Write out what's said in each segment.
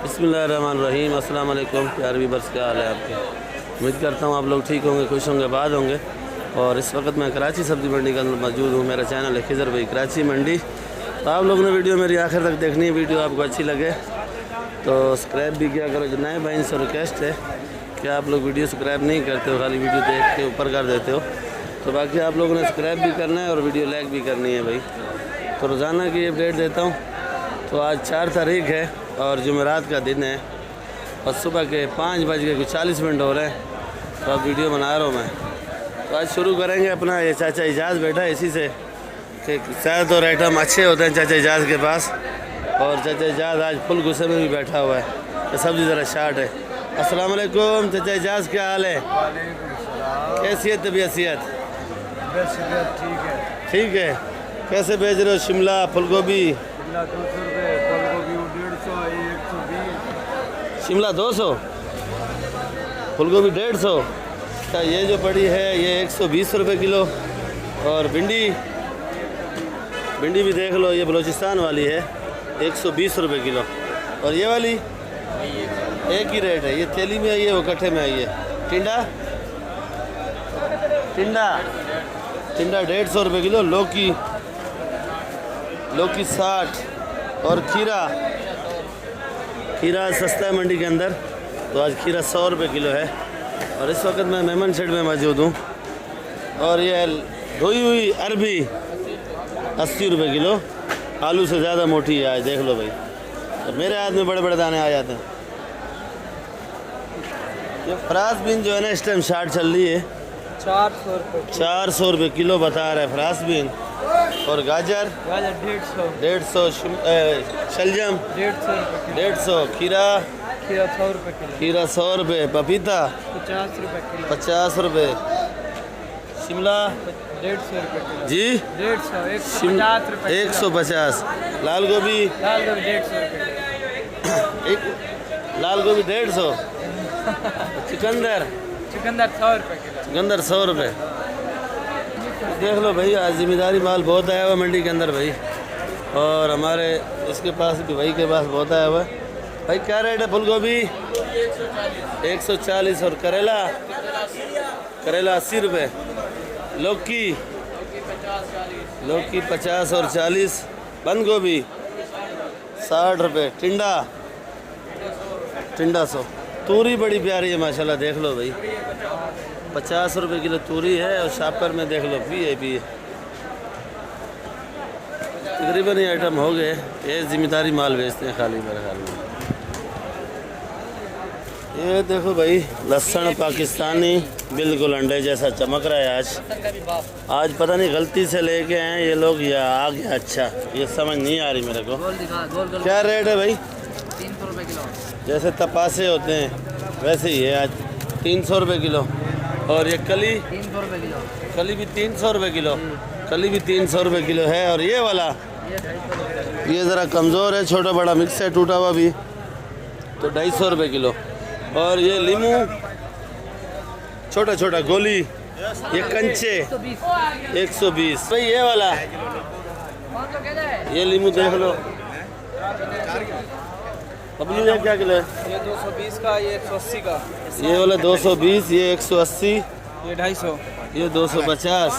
बिस्मिल्लाहिर्रहमानिर्रहीम। अस्सलाम वालेकुम प्यारे व्यूअर्स, क्या हाल है आपके। उम्मीद करता हूँ आप लोग ठीक होंगे, खुश होंगे, आबाद होंगे। और इस वक्त मैं कराची सब्ज़ी मंडी के अंदर मौजूद हूँ। मेरा चैनल है खिज़र भाई कराची मंडी। तो आप लोगों ने वीडियो मेरी आखिर तक देखनी है। वीडियो आपको अच्छी लगे तो सब्सक्राइब भी किया करो। जो नए भाई से रिक्वेस्ट है कि आप लोग वीडियो सब्सक्राइब नहीं करते हो, खाली वीडियो देख के ऊपर कर देते हो। तो बाकी आप लोगों ने सब्सक्राइब भी करना है और वीडियो लाइक भी करनी है भाई। तो रोज़ाना की अपडेट देता हूँ। तो आज 4 तारीख है और जुमेरात का दिन है और सुबह के 5:40 हो रहे हैं। तो अब वीडियो बना रहा हूँ मैं। तो आज शुरू करेंगे अपना। ये चाचा इजाज़ बैठा है इसी से कि शायद और आइटम अच्छे होते हैं चाचा इजाज़ के पास। और चाचा इजाज़ आज फुल गुस्से में भी बैठा हुआ है कि सब्ज़ी ज़रा शार्ट है। अस्सलाम वालेकुम चाचा इजाज़, क्या हाल है? कैसी है तबीयत? सेहत ठीक है। ठीक है। कैसे भेज रहे हो? शिमला फूल गोभी 200 रुपये, फूल गोभी 150, 120। शिमला 200, फूल गोभी 150। अच्छा, ये जो पड़ी है ये 120 रुपये किलो। और भिंडी भी देख लो, ये बलूचिस्तान वाली है 120 रुपये किलो। और ये वाली एक ही रेट है। ये तेली में आई है, वो कट्ठे में आई है। टिंडा 150 रुपये किलो। लौकी 60। और खीरा सस्ता है मंडी के अंदर। तो आज खीरा 100 रुपये किलो है। और इस वक्त मैं मेमन शेड में मौजूद हूँ। और ये धोई हुई अरबी 80 रुपये किलो। आलू से ज़्यादा मोटी है आज, देख लो भाई। और मेरे हाथ में बड़े बड़े दाने आ जाते हैं। ये फ्रांस बीन जो है ना इस टाइम शार्ट चल रही है 400 रुपये किलो बता रहा है फ्रांस बीन। और गाजर 150, शलजम 150, खीरा 100 रुपये, पपीता 50 रुपये, शिमला 150 जी 150, लाल गोभी 150, चुकंदर 100 रुपये। देख लो भाई, आज ज़िम्मेदारी माल बहुत आया हुआ मंडी के अंदर भाई। और हमारे इसके पास भी भाई के पास बहुत आया हुआ है भाई। क्या रेट है फूल गोभी? 140। और करेला 80 रुपये। लौकी 50 और 40। बंद गोभी 60 रुपये। टिंडा 100। तूरी बड़ी प्यारी है माशाल्लाह, देख लो भाई 50 रुपये किलो तूरी है। और शापर में देख लो भी है। तकरीबन ये आइटम हो गए। ये ज़िम्मेदारी माल बेचते हैं खाली मेरे ख्याल में। ये देखो भाई लहसुन पाकिस्तानी बिल्कुल अंडे जैसा चमक रहा है आज पता नहीं गलती से लेके आए ये लोग या आ गया। अच्छा, ये समझ नहीं आ रही मेरे को। क्या रेट है भाई? 300 रुपये किलो। जैसे तपासे होते हैं वैसे ही है आज 300 रुपये किलो। और ये कली 300 रुपये किलो। कली भी 300 रुपये किलो। कली भी 300 रुपये किलो है। और ये वाला ये ज़रा कमज़ोर है, छोटा बड़ा मिक्स है, टूटा हुआ भी, तो 250 रुपये किलो। और ये लीमू छोटा गोली, ये कंचे 120 भाई। ये वाला ये लीमू देख लो। पबली ये क्या किलो है? ये 220 का, ये 180 का। ये वाला 220, ये 180, ये 250, ये 250।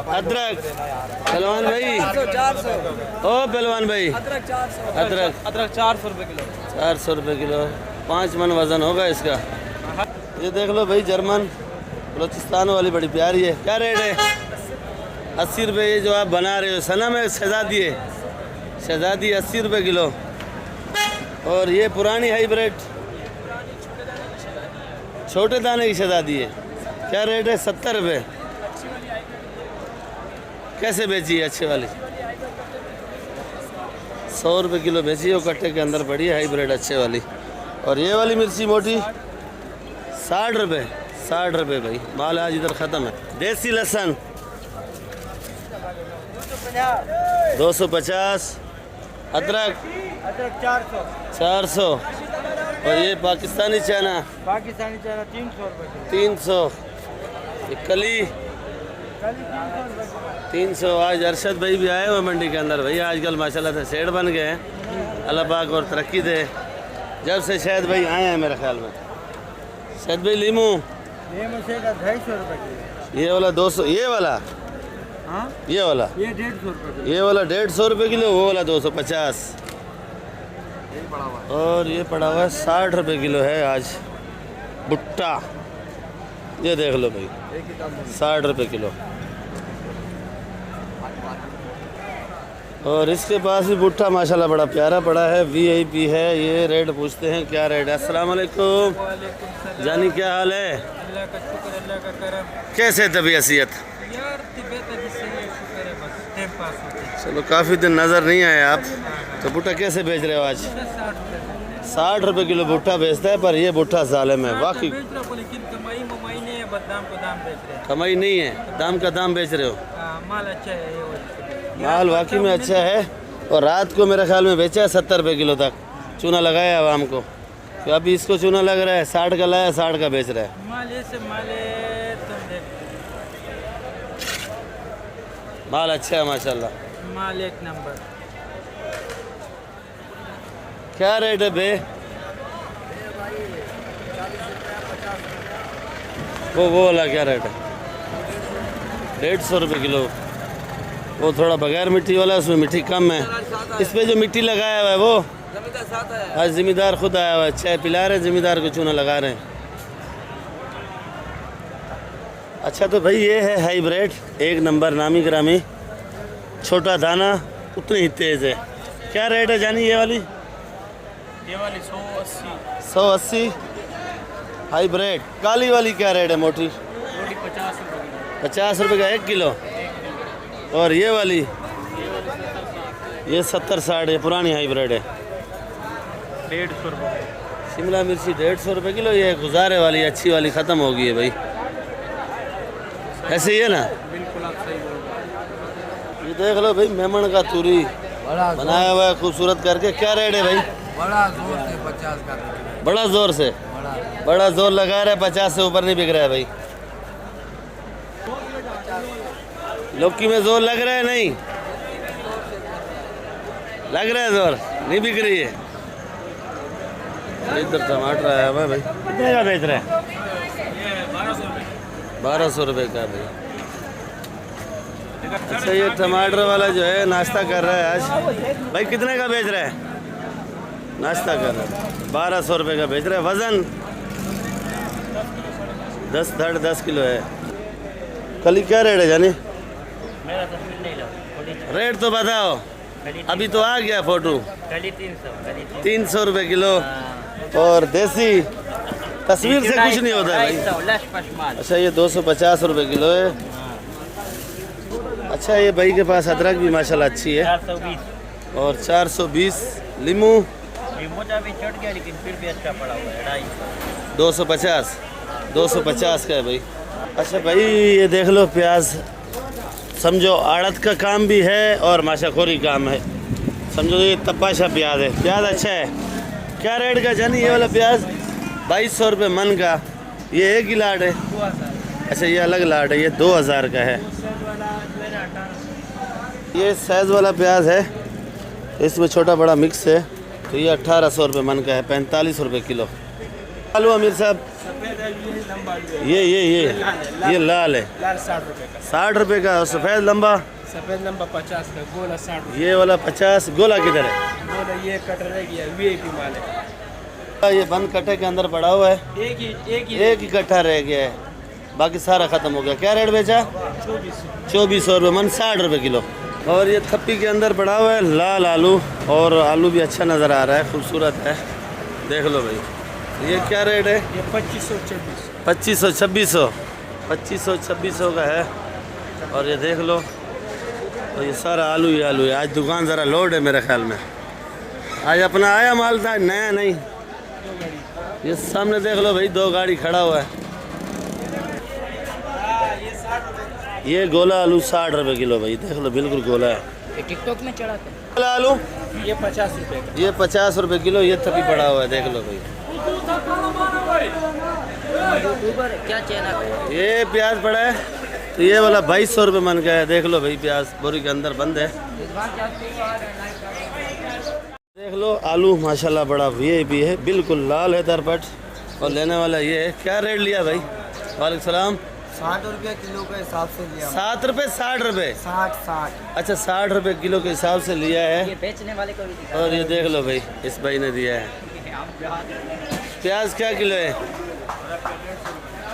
अदरक पहलवान भाई 400। ओ पहलवान भाई, अदरक 400 रुपये किलो। 400 रुपये किलो। 5 मन वज़न होगा इसका। ये देख लो भाई जर्मन बलूचिस्तान वाली बड़ी प्यारी है। क्या रेट है? 80 रुपये। ये जो आप बना रहे हो सनम है, शहजादी 80 रुपये किलो। और ये पुरानी हाइब्रिड छोटे दाने की शहजादी है। क्या रेट है? 70 रुपये। कैसे बेची है अच्छे वाली? 100 रुपये किलो बेची है। वो कट्टे के अंदर पड़ी है हाइब्रिड अच्छे वाली। और ये वाली मिर्ची मोटी 60 रुपये भाई। माल आज इधर ख़त्म है। देसी लहसुन 250। अदरक 400। और ये पाकिस्तानी चना 300 रुपये किलो। 300। ये कली 300। आज अरशद भाई भी आए हुए मंडी के अंदर भाई। आजकल माशाल्लाह से सेठ बन गए हैं। अल्लाह पाक और तरक्की दे। जब से शायद भाई आए हैं मेरे ख्याल में। शायद भाई लीमू ये मुझे का 250 रुपये किलो। ये वाला 200, ये वाला, हाँ ये वाला, ये 150 रुपये किलो। ये वाला 150 रुपये किलो, वो वाला 250। यही पड़ा हुआ है। और ये पड़ा हुआ है 60 रुपये किलो है आज भुट्टा। ये देख लो भाई, एक ही दाम है। 60 रुपये किलो। और इसके पास भी भुट्टा माशाल्लाह बड़ा प्यारा पड़ा है, VIP है। ये रेट पूछते हैं, क्या रेट है? अस्सलाम वालेकुम जानी, क्या हाल है? अल्लाह का शुक्र, अल्लाह का करम। कैसे तबीयत सेहत? यार तबीयत अभी सही है, शुक्र है, बस टाइम पास होता है। चलो, काफ़ी दिन नज़र नहीं आए आप। तो भुट्टा कैसे बेच रहे हो आज? 60 रुपये किलो भुट्टा बेचता है, पर ये भुट्टा ज़ालिम है वाकई। लेकिन कमाई ममाई नहीं है, बस दाम को दाम बेच रहे हैं। कमाई नहीं है, दाम का दाम बेच रहे हो। माल अच्छा है ये वजह से। माल वाकई में अच्छा है। और रात को मेरे ख्याल में बेचा है 70 रुपये किलो तक चूना लगाया आवाम को। तो अभी इसको चूना लग रहा है, 60 का लाया, 60 का बेच रहा है। माले से माले तुम देख, माल अच्छा है माशाल्लाह। माल एक नंबर। क्या रेट है बे? वो वाला क्या रेट है? 150 रुपये किलो। वो थोड़ा बगैर मिट्टी वाला, उसमें मिट्टी कम है। इस पे जो मिट्टी लगाया हुआ है वो आज ज़िम्मेदार खुद आया हुआ है, चाय पिला रहे हैं ज़िम्मेदार को, चूना लगा रहे हैं। अच्छा, तो भाई ये है हाइब्रिड, एक नंबर नामी ग्रामी, छोटा दाना उतनी ही तेज़ है। क्या रेट है जानी ये वाली? ये वाली 180। 180 हाइब्रिड। काली वाली क्या रेट है मोटी? रोटी 50 रुपये। 50 रुपये का 1 किलो। और ये वाली ये 70-60 है, पुरानी हाइब्रिड है। 150 रुपये। शिमला मिर्ची 150 रुपये किलो। ये गुजारे वाली अच्छी वाली ख़त्म हो गई है भाई, ऐसे ही है ना? बिल्कुल आप सही बोल रहे ये देख लो भाई, मेमन का तूरी बनाया हुआ है खूबसूरत करके। क्या रेट है भाई? बड़ा जोर से 50 का। बड़ा ज़ोर से, बड़ा ज़ोर लगा रहा है, 50 से ऊपर नहीं बिक रहा है भाई। लौकी में जोर लग रहा है? नहीं लग रहा है जोर, नहीं बिक रही है। इधर टमाटर आया हुआ है भाई, कितने का बेच रहे हैं? 1200 रुपये का भाई। अच्छा, ये टमाटर वाला जो है नाश्ता कर रहा है आज भाई। कितने का बेच रहा है? नाश्ता कर रहा है 1200 रुपये का बेच रहा है। वज़न 10 किलो है। कल क्या रेट है जानी? रेट तो बताओ, अभी तो आ गया फोटो। 300 रुपये किलो। और देसी तस्वीर से कुछ नहीं होता है भाई। अच्छा, ये 250 रुपये किलो है। अच्छा, ये भाई के पास अदरक भी माशाल्लाह अच्छी है। 420। और 420 लीमू भी चढ़ गया, लेकिन फिर भी अच्छा पड़ा हुआ है। 250 का है भाई। अच्छा भाई, ये देख लो प्याज, समझो आड़त का काम भी है और माशाखोरी काम है। समझो ये तपाशा प्याज है। प्याज अच्छा है। क्या रेट का जानी ये वाला प्याज? 2200 रुपये मन का। ये एक ही लाट है? अच्छा, ये अलग लाट है, ये 2000 का है। ये साइज़ वाला प्याज है, इसमें छोटा बड़ा मिक्स है। तो ये 1800 रुपये मन का है, 45 रुपये किलो। आलू अमीर साहब, ये लाल है, 60 रुपये का। और सफ़ेद लंबा? सफेद लंबा 50 का, गोला 60। ये वाला 50। गोला किधर है? गोला ये कट रह गया, VIP माल है। ये बंद कट्टे के अंदर पड़ा हुआ है, एक ही कट्टा रह गया है, बाकी सारा ख़त्म हो गया। क्या रेट बेचा? 2400 रुपये मन, 60 रुपये किलो। और ये थप्पी के अंदर पड़ा हुआ है लाल आलू, और आलू भी अच्छा नज़र आ रहा है, खूबसूरत है। देख लो भाई, ये क्या रेट है? ये 2526। 2500 2600 का है। और ये देख लो, और ये सारा आलू ही आलू है। आज दुकान ज़रा लोड है मेरे ख्याल में। आज अपना आया माल था, नया नहीं। ये सामने देख लो भाई, 2 गाड़ी खड़ा हुआ है। ये गोला आलू 60 रुपये किलो भाई, देख लो बिल्कुल गोला है। ये टिकटॉक में चढ़ाते हैं। गोला आलू ये 50 रुपये का। ये 50 रुपये किलो। ये थपी पड़ा हुआ है, देख लो भाई। क्या चैनल? ये प्याज पड़ा है, तो ये वाला 2200 रुपये मन का है। देख लो भाई, प्याज बोरी के अंदर बंद है। देख लो आलू माशाल्लाह बड़ा वीआईपी है, बिल्कुल लाल है दरपट। और लेने वाला ये है। क्या रेट लिया भाई? वालेकुम सलाम। 60 रुपये किलो के हिसाब से लिया। 7 रुपये 60 रुपये? 60। अच्छा 60 रुपये किलो के हिसाब से लिया है। ये बेचने वाले को भी दिखा। और ये देख लो भाई, इस भाई ने दिया है। प्याज क्या किलो है?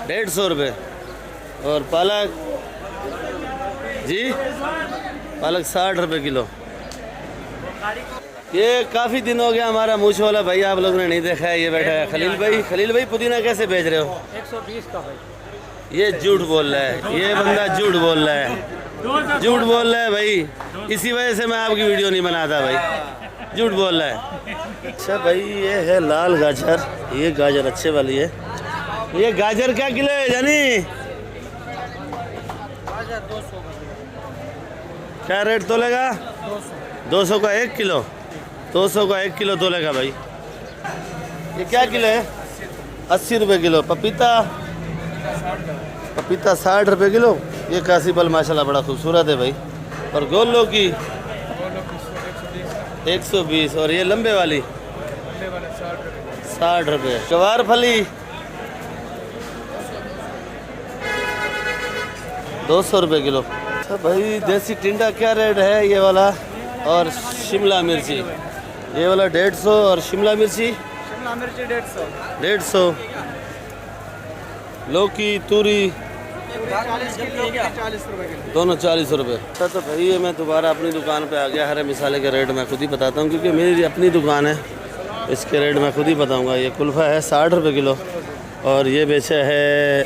150 रुपये। और पालक जी? पालक 60 रुपये किलो। ये काफ़ी दिन हो गया हमारा मूछ वाला भाई आप लोगों ने नहीं देखा है, ये बैठा है खलील भाई। खलील भाई पुदीना कैसे बेच रहे हो? 120 का भाई। ये झूठ बोल रहा है, ये बंदा झूठ बोल रहा है, झूठ बोल रहा है भाई। इसी वजह से मैं आपकी वीडियो नहीं बनाता भाई, झूठ बोल रहा है। अच्छा भाई ये है लाल गाजर, ये गाजर अच्छे वाली है। ये गाजर क्या किलो है जानी? गाजर 200 का। क्या रेट तोलेगा? 200 का 1 किलो। 200 का 1 किलो तोलेगा भाई। ये क्या किलो है? 80 रुपये किलो। पपीता? पपीता 60 रुपये किलो। ये काशी फल माशाल्लाह बड़ा खूबसूरत है भाई। और गोल लौकी 120। और ये लंबे वाली 60 रुपये। जवार फली 200 रुपये किलो। अच्छा भाई देसी टिंडा क्या रेट है ये वाला? और शिमला मिर्ची ये वाला 150। और शिमला मिर्ची? शिमला मिर्ची 150। 150। लौकी तूरी 40 रुपये किलो। दोनों 40 रुपये। अच्छा तो भाई ये मैं दोबारा अपनी दुकान पे आ गया। हरे मिसाले के रेट मैं खुद ही बताता हूँ क्योंकि मेरी अपनी दुकान है, इसके रेट मैं खुद ही बताऊँगा। ये कुल्फ़ा है 60 रुपये किलो। और ये बेचा है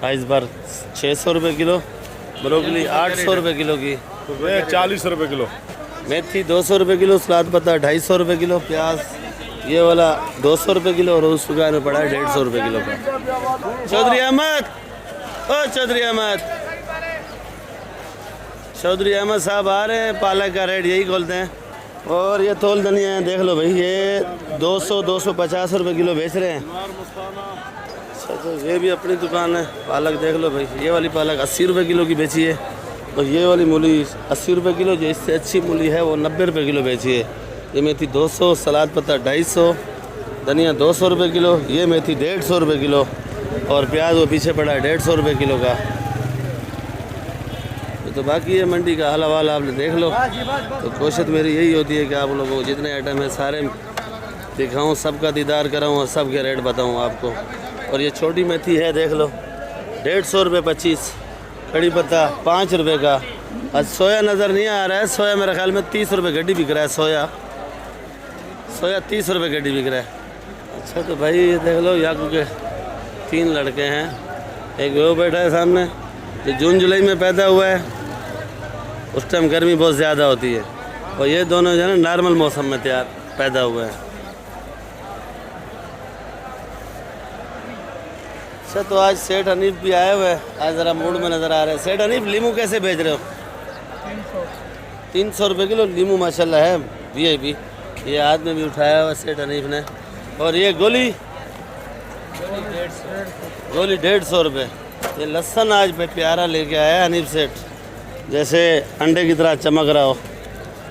आइसबर्ग 600 रुपये किलो। ब्रोकली 800 रुपये किलो की। 40 रुपये किलो। मेथी 200 रुपये किलो। सलाद पत्ता 250 रुपये किलो। प्याज ये वाला 200 रुपये किलो। और उस दुकान में पड़ा है 150 रुपये किलो का। चौधरी अहमद, ओ चौधरी अहमद, चौधरी अहमद साहब आ रहे हैं। पालक का रेट यही खोलते हैं। और ये तोल धनिया है, देख लो भाई, ये 200-250 रुपये किलो बेच रहे हैं। अच्छा तो ये भी अपनी दुकान है। पालक देख लो भाई, ये वाली पालक 80 रुपये किलो की बेची है। और ये वाली मूली 80 रुपये किलो। जो इससे अच्छी मूली है वो 90 रुपये किलो बेची है। ये मेथी 200। सलाद पत्ता 250। धनिया 200 रुपये किलो। ये मेथी 150 रुपये किलो। और प्याज वो पीछे पड़ा है 150 रुपये किलो का। तो बाकी ये मंडी का हाल हवाल आपने देख लो। तो कोशिश मेरी यही होती है कि आप लोगों को जितने आइटम है सारे दिखाऊं, सबका दीदार कराऊं और सब के रेट बताऊं आपको। और ये छोटी मेथी है देख लो 150 रुपये 25। कड़ी पत्ता 5 रुपये का। आज सोया नज़र नहीं आ रहा है। सोया मेरे ख्याल में 30 रुपये गड्डी बिक रहा है। सोया 30 रुपये गड्डी बिक रहा है। अच्छा तो भाई ये देख लो याकू के 3 लड़के हैं। एक वो बैठा है सामने जो जून जुलाई में पैदा हुआ है, उस टाइम गर्मी बहुत ज़्यादा होती है। और ये दोनों जो है ना नॉर्मल मौसम में पैदा हुए हैं। अच्छा तो आज सेठ हनीफ भी आए हुए हैं, आज ज़रा मूड में नज़र आ रहे हैं। सेठ हनीफ लीमू कैसे बेच रहे हो? 300 रुपये किलो लीमू माशाल्लाह है वीआईपी। ये हाथ में भी उठाया हुआ सेठ हनीफ ने। और ये गोली 150 रुपये। ये लहसन आज पे प्यारा लेके आया है हनीफ सेठ, जैसे अंडे की तरह चमक रहा हो।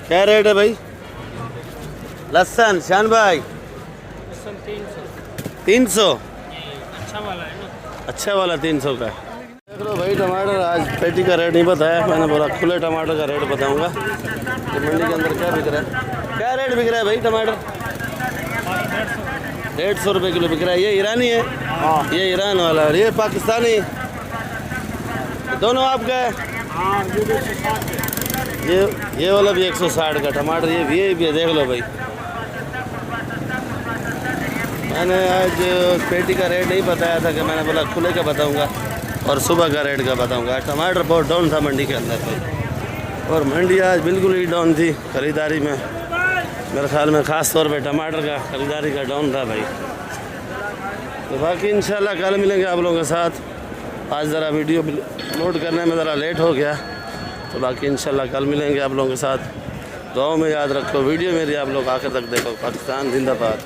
क्या रेट है भाई लहसन शान भाई? 300। अच्छा वाला 300 का। देख लो भाई टमाटर आज पेटी का रेट नहीं बताया, मैंने बोला खुले टमाटर का रेट बताऊंगा। तो मंडी के अंदर क्या बिक रहा है? क्या रेट बिक रहा है भाई टमाटर? 150 रुपये किलो बिक रहा है। ये ईरानी है? हाँ ये ईरान वाला है। ये पाकिस्तानी? दोनों आपका है? ये वाला भी 160 का टमाटर। ये भी है देख लो भाई। मैंने आज पेटी का रेट नहीं बताया था कि मैंने बोला खुले का बताऊंगा और सुबह का रेट का बताऊंगा। टमाटर बहुत डाउन था मंडी के अंदर भाई। और मंडी आज बिल्कुल ही डाउन थी ख़रीदारी में। मेरे ख्याल में ख़ास तौर पे टमाटर का ख़रीदारी का डाउन था भाई। तो बाकी इंशाल्लाह कल मिलेंगे आप लोगों के साथ। आज ज़रा वीडियो लोड करने में ज़रा लेट हो गया, तो बाकी इंशाल्लाह कल मिलेंगे आप लोगों के साथ। दुआओं में याद रखो, वीडियो मेरी आप लोग आखिर तक देखो। पाकिस्तान जिंदाबाद।